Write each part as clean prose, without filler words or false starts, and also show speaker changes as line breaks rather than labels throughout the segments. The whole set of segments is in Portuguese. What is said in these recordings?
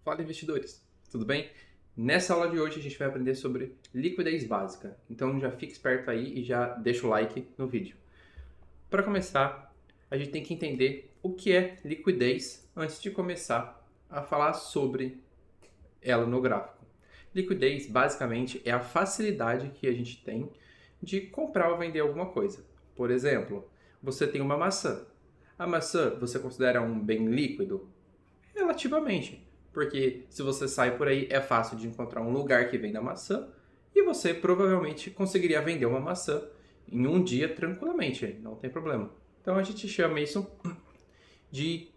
Fala, investidores, tudo bem? Nessa aula de hoje a gente vai aprender sobre liquidez básica, então já fique esperto aí e já deixa o like no vídeo. Para começar, a gente tem que entender o que é liquidez antes de começar a falar sobre ela no gráfico. Liquidez, basicamente, é a facilidade que a gente tem de comprar ou vender alguma coisa. Por exemplo, você tem uma maçã. A maçã você considera um bem líquido? Relativamente. Porque se você sai por aí, é fácil de encontrar um lugar que venda maçã e você provavelmente conseguiria vender uma maçã em um dia tranquilamente, não tem problema. Então a gente chama isso de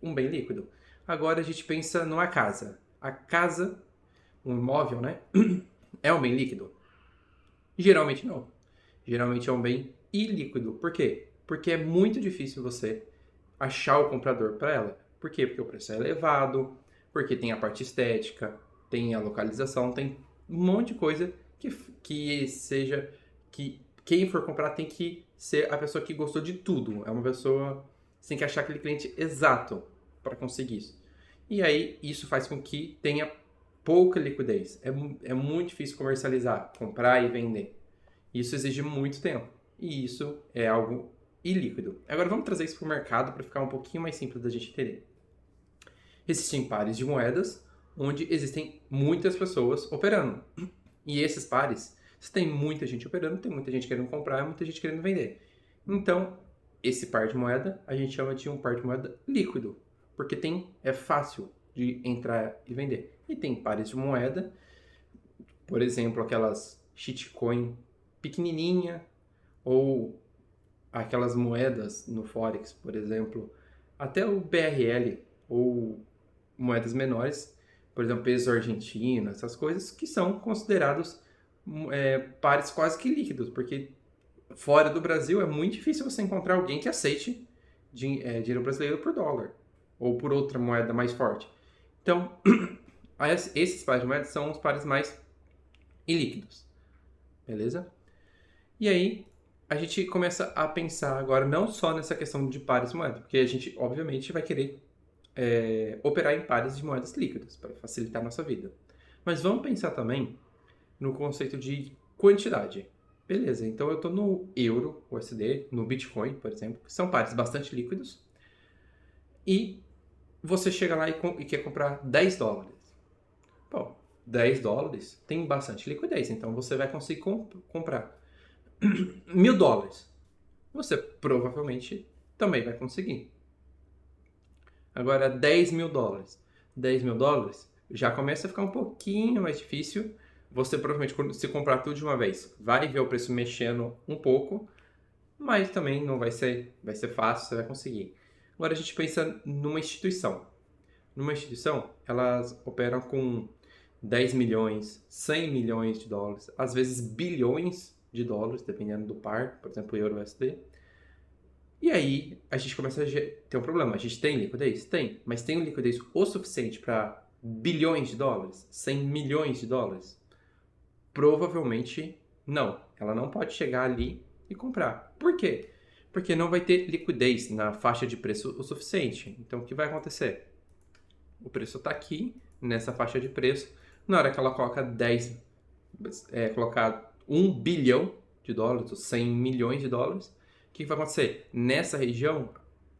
um bem líquido. Agora a gente pensa numa casa. A casa, um imóvel, né? É um bem líquido? Geralmente não. Geralmente é um bem ilíquido. Por quê? Porque é muito difícil você achar o comprador para ela. Por quê? Porque o preço é elevado, porque tem a parte estética, tem a localização, tem um monte de coisa que seja que quem for comprar tem que ser a pessoa que gostou de tudo. É uma pessoa, você tem que achar aquele cliente exato para conseguir isso. E aí isso faz com que tenha pouca liquidez. É muito difícil comercializar, comprar e vender. Isso exige muito tempo. E isso é algo ilíquido. Agora vamos trazer isso para o mercado para ficar um pouquinho mais simples da gente entender. Existem pares de moedas onde existem muitas pessoas operando. E esses pares, se tem muita gente operando, tem muita gente querendo comprar, muita gente querendo vender. Então, esse par de moeda a gente chama de um par de moeda líquido, porque é fácil de entrar e vender. E tem pares de moeda, por exemplo, aquelas shitcoin pequenininha ou aquelas moedas no Forex, por exemplo, até o BRL ou moedas menores, por exemplo, peso argentino, essas coisas que são considerados pares quase que líquidos, porque fora do Brasil é muito difícil você encontrar alguém que aceite dinheiro brasileiro por dólar ou por outra moeda mais forte. Então, esses pares de moedas são os pares mais ilíquidos, beleza? E aí, a gente começa a pensar agora não só nessa questão de pares de moeda, porque a gente, obviamente, vai querer operar em pares de moedas líquidas para facilitar a nossa vida. Mas vamos pensar também no conceito de quantidade. Beleza, então eu estou no euro, USD, no Bitcoin, por exemplo, que são pares bastante líquidos, e você chega lá e quer comprar 10 dólares. Bom, 10 dólares tem bastante liquidez, então você vai conseguir comprar 1.000 dólares. Você provavelmente também vai conseguir. Agora, 10.000 dólares. 10.000 dólares já começa a ficar um pouquinho mais difícil. Você provavelmente, se comprar tudo de uma vez, vai ver o preço mexendo um pouco, mas também não vai ser fácil, você vai conseguir. Agora a gente pensa numa instituição. Numa instituição, elas operam com 10 milhões, 100 milhões de dólares, às vezes bilhões de dólares, dependendo do par, por exemplo, euro USD. E aí a gente começa a ter um problema. A gente tem liquidez? Tem. Mas tem liquidez o suficiente para bilhões de dólares? 100 milhões de dólares? Provavelmente não. Ela não pode chegar ali e comprar. Por quê? Porque não vai ter liquidez na faixa de preço o suficiente. Então o que vai acontecer? O preço está aqui, nessa faixa de preço. Na hora que ela coloca colocar 1 bilhão de dólares, ou 100 milhões de dólares, o que vai acontecer? Nessa região,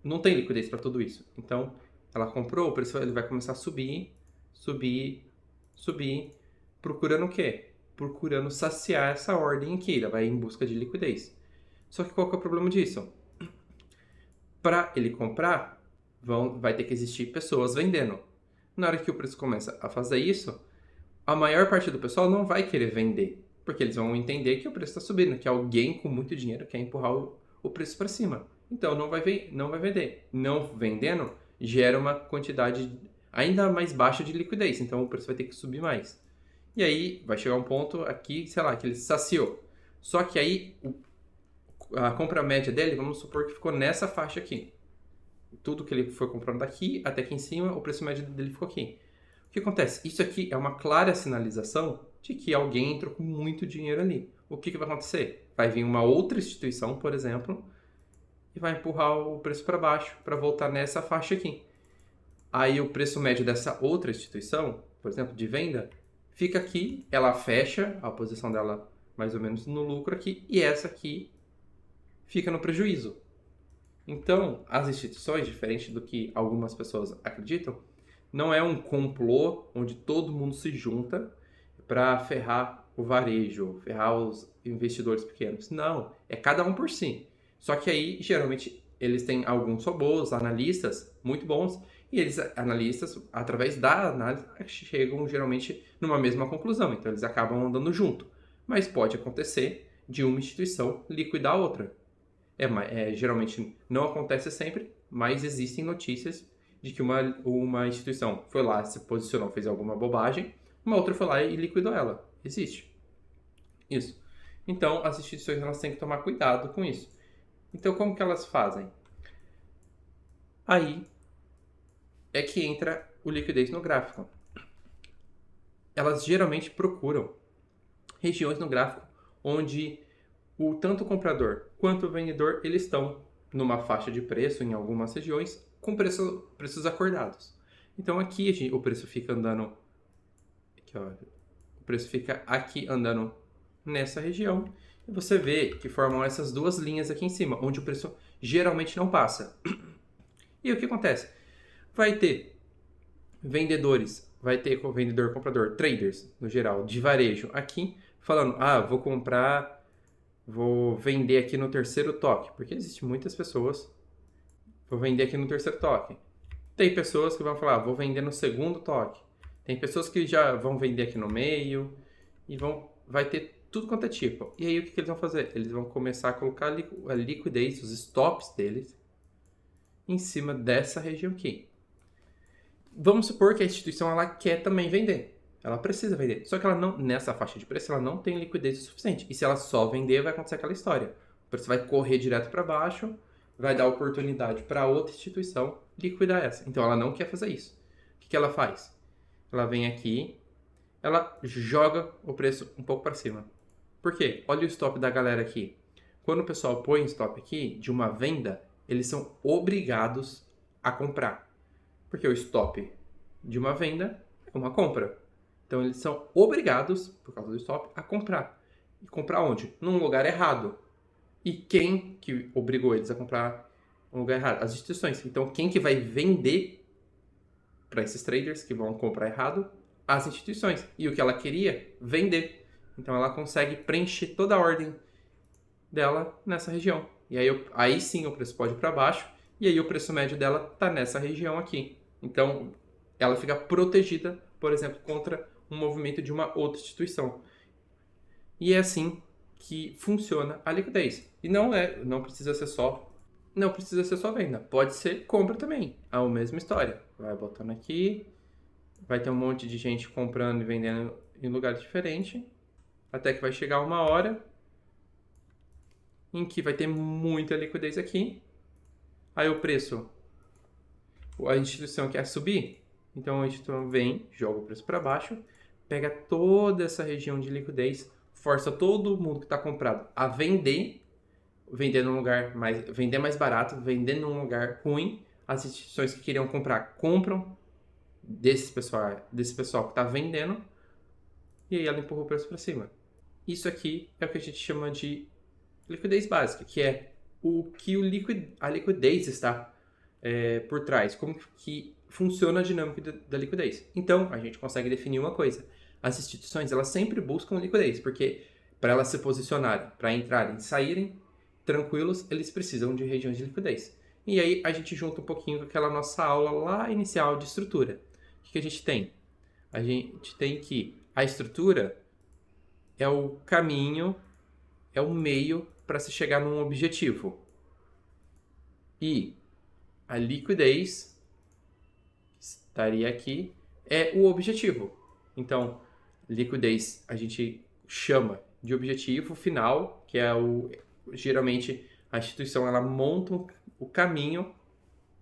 não tem liquidez para tudo isso. Então, ela comprou, o preço ele vai começar a subir, subir, subir, procurando o quê? Procurando saciar essa ordem aqui, ela vai em busca de liquidez. Só que qual que é o problema disso? Para ele comprar, vai ter que existir pessoas vendendo. Na hora que o preço começa a fazer isso, a maior parte do pessoal não vai querer vender, porque eles vão entender que o preço está subindo, que alguém com muito dinheiro quer empurrar o preço para cima. Então não vai vender. Não vendendo gera uma quantidade ainda mais baixa de liquidez, então o preço vai ter que subir mais. E aí vai chegar um ponto aqui, sei lá, que ele saciou. Só que aí a compra média dele, vamos supor que ficou nessa faixa aqui. Tudo que ele foi comprando daqui até aqui em cima, o preço médio dele ficou aqui. O que acontece? Isso aqui é uma clara sinalização de que alguém entrou com muito dinheiro ali. O que vai acontecer? Vai vir uma outra instituição, por exemplo, e vai empurrar o preço para baixo para voltar nessa faixa aqui. Aí o preço médio dessa outra instituição, por exemplo, de venda, fica aqui, ela fecha a posição dela mais ou menos no lucro aqui, e essa aqui fica no prejuízo. Então, as instituições, diferente do que algumas pessoas acreditam, não é um complô onde todo mundo se junta para ferrar o varejo, ferrar os investidores pequenos. Não, é cada um por si. Só que aí, geralmente, eles têm alguns robôs, analistas muito bons, e eles, analistas, através da análise, chegam geralmente numa mesma conclusão. Então, eles acabam andando junto. Mas pode acontecer de uma instituição liquidar a outra. Geralmente não acontece sempre, mas existem notícias de que uma instituição foi lá, se posicionou, fez alguma bobagem, uma outra foi lá e liquidou ela. Existe. Isso. Então, as instituições elas têm que tomar cuidado com isso. Então, como que elas fazem? Aí é que entra o liquidez no gráfico. Elas geralmente procuram regiões no gráfico onde tanto o comprador quanto o vendedor eles estão numa faixa de preço em algumas regiões com preços acordados. Então aqui o preço fica andando aqui, ó, o preço fica aqui andando nessa região e você vê que formam essas duas linhas aqui em cima, onde o preço geralmente não passa. E o que acontece? Vai ter vendedores, vai ter vendedor, comprador, traders no geral de varejo aqui falando, vou vender aqui no terceiro toque, porque existem muitas pessoas, vou vender aqui no terceiro toque. Tem pessoas que vão falar, vou vender no segundo toque. Tem pessoas que já vão vender aqui no meio e vai ter tudo quanto é tipo. E aí o que eles vão fazer? Eles vão começar a colocar a liquidez, os stops deles, em cima dessa região aqui. Vamos supor que a instituição ela quer também vender. Ela precisa vender. Só que ela não, nessa faixa de preço, ela não tem liquidez o suficiente. E se ela só vender, vai acontecer aquela história. O preço vai correr direto para baixo, vai dar oportunidade para outra instituição liquidar essa. Então ela não quer fazer isso. O que ela faz? Ela vem aqui, ela joga o preço um pouco para cima. Por quê? Olha o stop da galera aqui. Quando o pessoal põe stop aqui de uma venda, eles são obrigados a comprar. Porque o stop de uma venda é uma compra. Então eles são obrigados, por causa do stop, a comprar. E comprar onde? Num lugar errado. E quem que obrigou eles a comprar um lugar errado? As instituições. Então quem que vai vender para esses traders que vão comprar errado? As instituições. E o que ela queria? Vender. Então ela consegue preencher toda a ordem dela nessa região. E aí sim o preço pode ir para baixo. E aí o preço médio dela está nessa região aqui. Então ela fica protegida, por exemplo, contra um movimento de uma outra instituição. E é assim que funciona a liquidez. E não precisa ser só venda. Pode ser compra também. É a mesma história. Vai botando aqui, vai ter um monte de gente comprando e vendendo em lugares diferentes, até que vai chegar uma hora em que vai ter muita liquidez aqui. Aí o preço, a instituição quer subir, então a instituição vem, joga o preço para baixo, pega toda essa região de liquidez, força todo mundo que está comprado a vender num lugar vender mais barato, vender num lugar ruim. As instituições que queriam comprar, compram desse pessoal que está vendendo, e aí ela empurra o preço para cima. Isso aqui é o que a gente chama de liquidez básica, que é o que a liquidez está por trás, como que funciona a dinâmica da liquidez. Então, a gente consegue definir uma coisa. As instituições, elas sempre buscam liquidez, porque para elas se posicionarem, para entrarem e saírem tranquilos, eles precisam de regiões de liquidez. E aí a gente junta um pouquinho com aquela nossa aula lá inicial de estrutura. O que a gente tem? A gente tem que a estrutura é o caminho, é o meio para se chegar num objetivo. E a liquidez, que estaria aqui, é o objetivo. Então, liquidez a gente chama de objetivo final, que é geralmente a instituição ela monta o caminho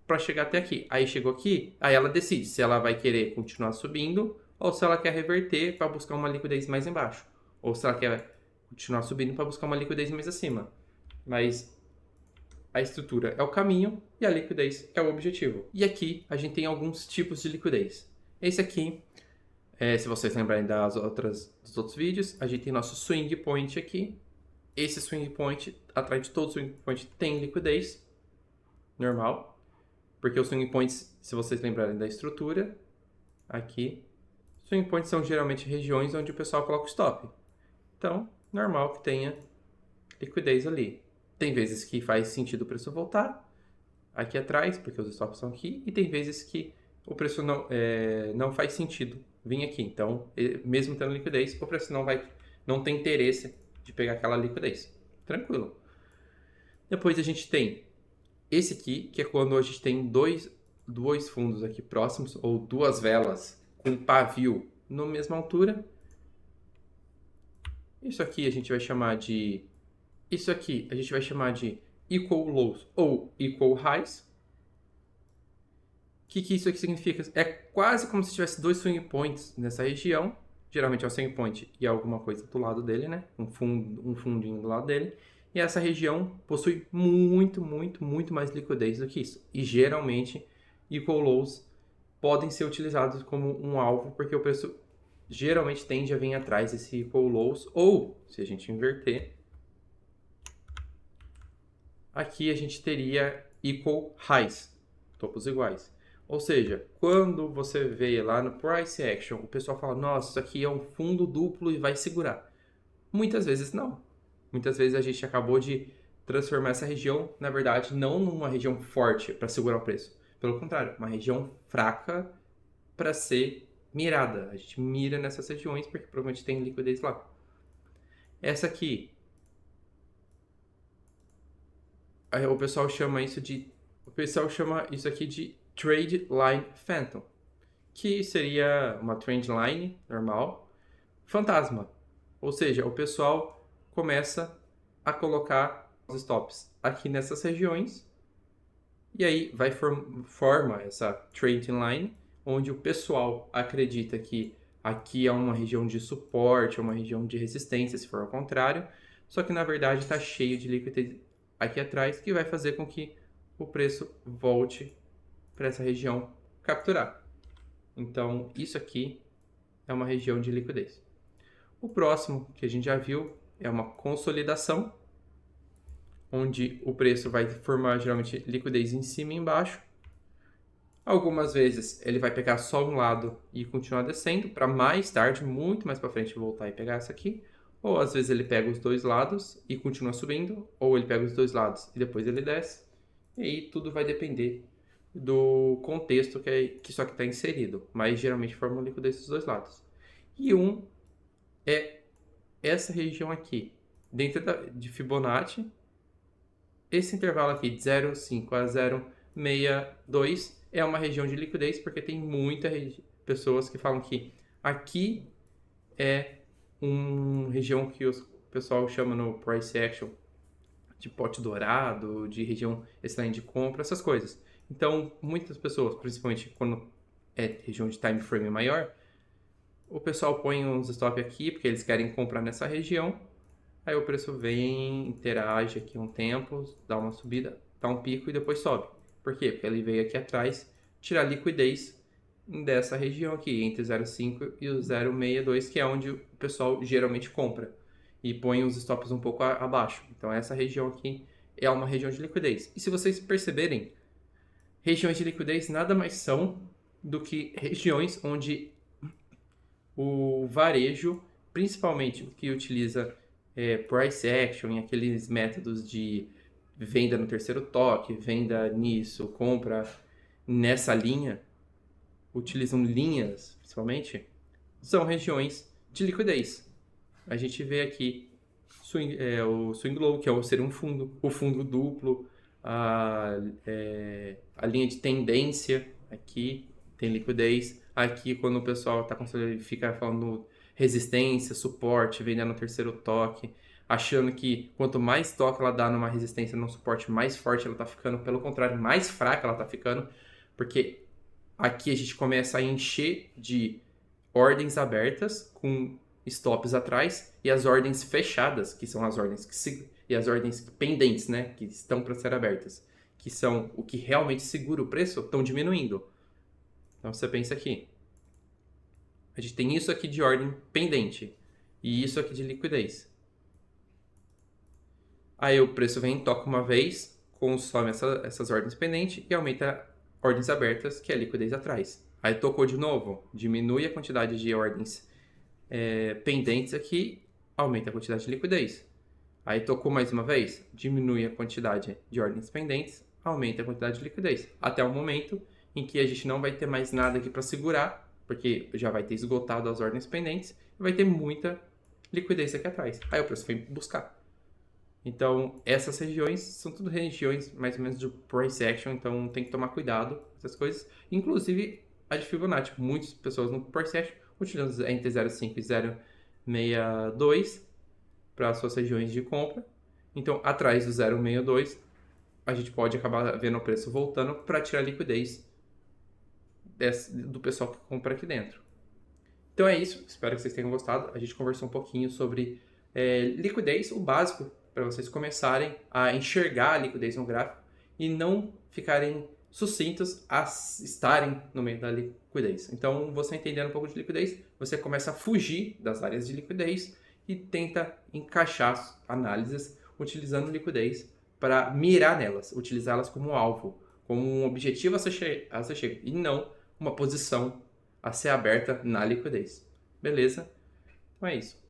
para chegar até aqui. Aí chegou aqui, aí ela decide se ela vai querer continuar subindo ou se ela quer reverter para buscar uma liquidez mais embaixo, ou se ela quer continuar subindo para buscar uma liquidez mais acima. Mas a estrutura é o caminho e a liquidez é o objetivo. E aqui a gente tem alguns tipos de liquidez. Esse aqui, se vocês lembrarem dos outros vídeos, a gente tem nosso swing point aqui. Esse swing point, atrás de todo swing point, tem liquidez normal, porque os swing points, se vocês lembrarem da estrutura, aqui, swing points são geralmente regiões onde o pessoal coloca o stop. Então, normal que tenha liquidez ali. Tem vezes que faz sentido o preço voltar aqui atrás, porque os stops são aqui, e tem vezes que o preço não faz sentido vir aqui. Então, mesmo tendo liquidez, o preço não tem interesse de pegar aquela liquidez. Tranquilo. Depois a gente tem esse aqui, que é quando a gente tem dois fundos aqui próximos, ou duas velas com pavio na mesma altura. Isso aqui a gente vai chamar de equal lows ou equal highs. O que isso aqui significa? É quase como se tivesse dois swing points nessa região. Geralmente é um swing point e alguma coisa do lado dele, né? Um fundinho do lado dele. E essa região possui muito mais liquidez do que isso. E geralmente, equal lows podem ser utilizados como um alvo, porque o preço geralmente tende a vir atrás desse equal lows. Ou, se a gente inverter, aqui a gente teria equal highs, topos iguais. Ou seja, quando você vê lá no Price Action, o pessoal fala, nossa, isso aqui é um fundo duplo e vai segurar. Muitas vezes não. Muitas vezes a gente acabou de transformar essa região, na verdade, não numa região forte para segurar o preço. Pelo contrário, uma região fraca para ser mirada. A gente mira nessas regiões porque provavelmente tem liquidez lá. Essa aqui, o pessoal chama isso aqui de Trade Line Phantom, que seria uma trend line normal, fantasma. Ou seja, o pessoal começa a colocar os stops aqui nessas regiões e aí forma essa trend line, onde o pessoal acredita que aqui é uma região de suporte, uma região de resistência, se for ao contrário, só que na verdade está cheio de liquidez aqui atrás, que vai fazer com que o preço volte para essa região capturar. Então, isso aqui é uma região de liquidez. O próximo, que a gente já viu, é uma consolidação, onde o preço vai formar geralmente liquidez em cima e embaixo. Algumas vezes ele vai pegar só um lado e continuar descendo, para mais tarde, muito mais para frente, voltar e pegar essa aqui. Ou às vezes ele pega os dois lados e continua subindo, ou ele pega os dois lados e depois ele desce. E aí tudo vai depender do contexto que isso aqui está inserido, mas geralmente forma liquidez dos dois lados. E é essa região aqui, dentro de Fibonacci, esse intervalo aqui de 0,5 a 0,62 é uma região de liquidez, porque tem muitas pessoas que falam que aqui é uma região que o pessoal chama no Price Action de pote dourado, de região excelente de compra, essas coisas. Então, muitas pessoas, principalmente quando é região de time frame maior, o pessoal põe uns stop aqui, porque eles querem comprar nessa região. Aí o preço vem, interage aqui um tempo, dá uma subida, dá um pico e depois sobe. Por quê? Porque ele veio aqui atrás tirar liquidez dessa região aqui, entre 0,5 e o 0,62, que é onde o pessoal geralmente compra. E põe os stops um pouco abaixo. Então essa região aqui é uma região de liquidez. E se vocês perceberem, regiões de liquidez nada mais são do que regiões onde o varejo, principalmente o que utiliza price action e aqueles métodos de venda no terceiro toque, venda nisso, compra nessa linha, utilizam linhas principalmente, são regiões de liquidez. A gente vê aqui o swing low, que seria um fundo, o fundo duplo, a linha de tendência aqui tem liquidez. Aqui, quando o pessoal fica falando resistência, suporte, vendendo no terceiro toque, achando que quanto mais toque ela dá numa resistência, num suporte, mais forte ela tá ficando. Pelo contrário, mais fraca ela tá ficando, porque aqui a gente começa a encher de ordens abertas com stops atrás e as ordens fechadas, que são as ordens e as ordens pendentes, né, que estão para ser abertas, que são o que realmente segura o preço, estão diminuindo. Então você pensa aqui, a gente tem isso aqui de ordem pendente e isso aqui de liquidez. Aí o preço vem, toca uma vez, consome essas ordens pendentes e aumenta ordens abertas, que é a liquidez atrás. Aí tocou de novo, diminui a quantidade de ordens pendentes aqui, aumenta a quantidade de liquidez. Aí tocou mais uma vez, diminui a quantidade de ordens pendentes, aumenta a quantidade de liquidez. Até o momento em que a gente não vai ter mais nada aqui para segurar, porque já vai ter esgotado as ordens pendentes e vai ter muita liquidez aqui atrás. Aí o preço vem buscar. Então, essas regiões são tudo regiões mais ou menos de price action, então tem que tomar cuidado com essas coisas. Inclusive, a de Fibonacci, muitas pessoas no price action utilizam entre 0,5 e 0,62 para as suas regiões de compra. Então, atrás do 0,62, a gente pode acabar vendo o preço voltando para tirar a liquidez do pessoal que compra aqui dentro. Então é isso, espero que vocês tenham gostado. A gente conversou um pouquinho sobre liquidez, o básico, para vocês começarem a enxergar a liquidez no gráfico e não ficarem sucintos a estarem no meio da liquidez. Então, você entendendo um pouco de liquidez, você começa a fugir das áreas de liquidez e tenta encaixar análises utilizando liquidez para mirar nelas, utilizá-las como alvo, como um objetivo a ser chego, e não uma posição a ser aberta na liquidez. Beleza? Então é isso.